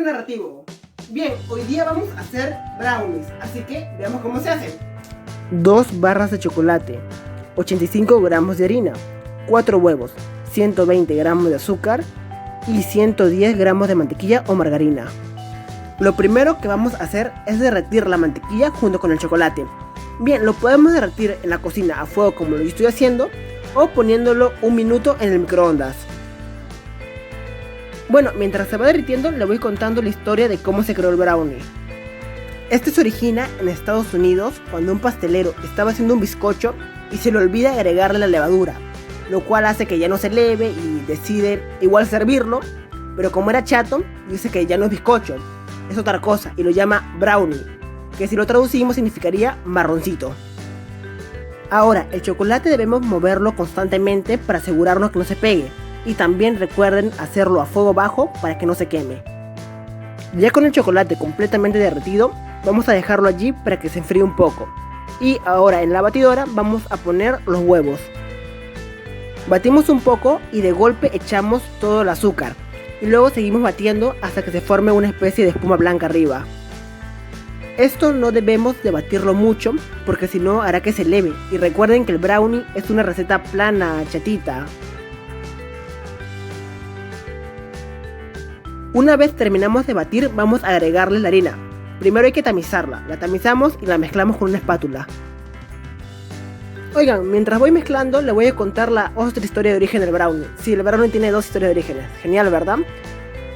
capítulo narrativo. Bien, hoy día vamos a hacer brownies, así que veamos cómo se hacen. 2 barras de chocolate, 85 gramos de harina, 4 huevos, 120 gramos de azúcar y 110 gramos de mantequilla o margarina. Lo primero que vamos a hacer es derretir la mantequilla junto con el chocolate. Bien, lo podemos derretir en la cocina a fuego como lo estoy haciendo o poniéndolo un minuto en el microondas. Bueno, mientras se va derritiendo le voy contando la historia de cómo se creó el brownie. Este se origina en Estados Unidos cuando un pastelero estaba haciendo un bizcocho y se le olvida agregarle la levadura, lo cual hace que ya no se eleve y decide igual servirlo, pero como era chato, dice que ya no es bizcocho, es otra cosa y lo llama brownie, que si lo traducimos significaría marroncito. Ahora, el chocolate debemos moverlo constantemente para asegurarnos que no se pegue. Y también recuerden hacerlo a fuego bajo para que no se queme. Ya con el chocolate completamente derretido, vamos a dejarlo allí para que se enfríe un poco. Y ahora en la batidora vamos a poner los huevos. Batimos un poco y de golpe echamos todo el azúcar. Y luego seguimos batiendo hasta que se forme una especie de espuma blanca arriba. Esto no debemos de batirlo mucho porque si no hará que se eleve. Y recuerden que el brownie es una receta plana, chatita. Una vez terminamos de batir, vamos a agregarle la harina. Primero hay que tamizarla, la tamizamos y la mezclamos con una espátula. Oigan, mientras voy mezclando, le voy a contar la otra historia de origen del brownie. Sí, el brownie tiene 2 historias de orígenes, genial, ¿verdad?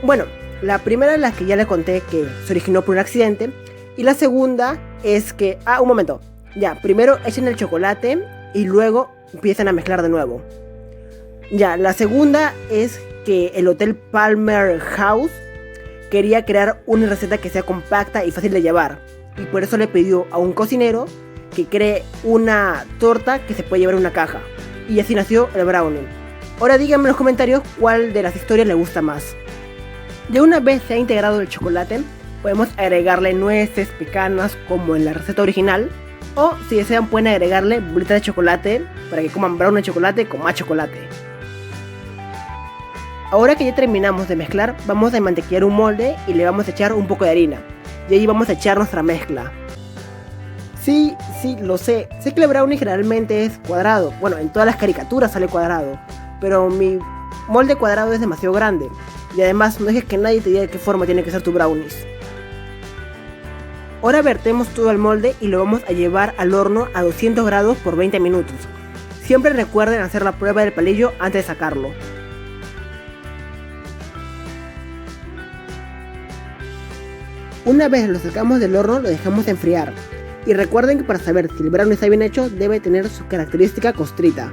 Bueno, la primera es la que ya le conté que se originó por un accidente. Y la segunda es que... un momento. Ya, primero echen el chocolate y luego empiezan a mezclar de nuevo. Ya, la segunda es que el Hotel Palmer House quería crear una receta que sea compacta y fácil de llevar, y por eso le pidió a un cocinero que cree una torta que se puede llevar en una caja, y así nació el brownie. Ahora díganme en los comentarios cuál de las historias le gusta más. Ya una vez se ha integrado el chocolate, podemos agregarle nueces, pecanas como en la receta original, o si desean pueden agregarle bolitas de chocolate para que coman brownie de chocolate con más chocolate. Ahora que ya terminamos de mezclar, vamos a mantequillar un molde y le vamos a echar un poco de harina. Y ahí vamos a echar nuestra mezcla. Sí, lo sé. Sé que el brownie generalmente es cuadrado. Bueno, en todas las caricaturas sale cuadrado. Pero mi molde cuadrado es demasiado grande. Y además no dejes que nadie te diga de qué forma tiene que ser tu brownies. Ahora vertemos todo el molde y lo vamos a llevar al horno a 200 grados por 20 minutos. Siempre recuerden hacer la prueba del palillo antes de sacarlo. Una vez lo sacamos del horno, lo dejamos enfriar. Y recuerden que para saber si el brownie está bien hecho, debe tener su característica costrita.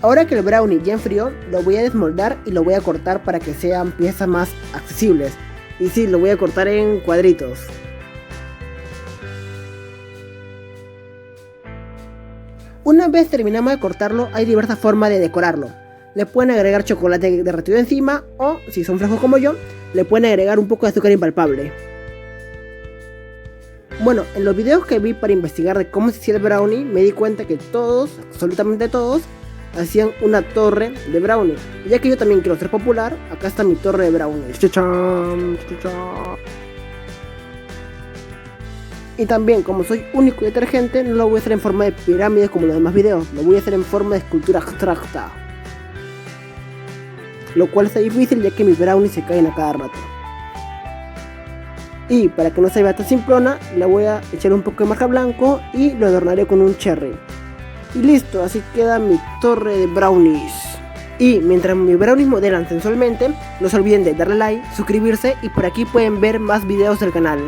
Ahora que el brownie ya enfrió, lo voy a desmoldar y lo voy a cortar para que sean piezas más accesibles. Y sí, lo voy a cortar en cuadritos. Una vez terminamos de cortarlo, hay diversas formas de decorarlo. Le pueden agregar chocolate derretido encima o, si son flojos como yo, le pueden agregar un poco de azúcar impalpable. Bueno, en los videos que vi para investigar de cómo se hacía el brownie, me di cuenta que todos, absolutamente todos, hacían una torre de brownie. Y ya que yo también quiero ser popular, acá está mi torre de brownie. ¡Chachán! ¡Chachán! Y también, como soy único y detergente, no lo voy a hacer en forma de pirámide como los demás videos, lo voy a hacer en forma de escultura abstracta. Lo cual está difícil ya que mis brownies se caen a cada rato. Y para que no se vea tan simplona, le voy a echar un poco de marca blanco y lo adornaré con un cherry. Y listo, así queda mi torre de brownies. Y mientras mis brownies modelan sensualmente, no se olviden de darle like, suscribirse y por aquí pueden ver más videos del canal.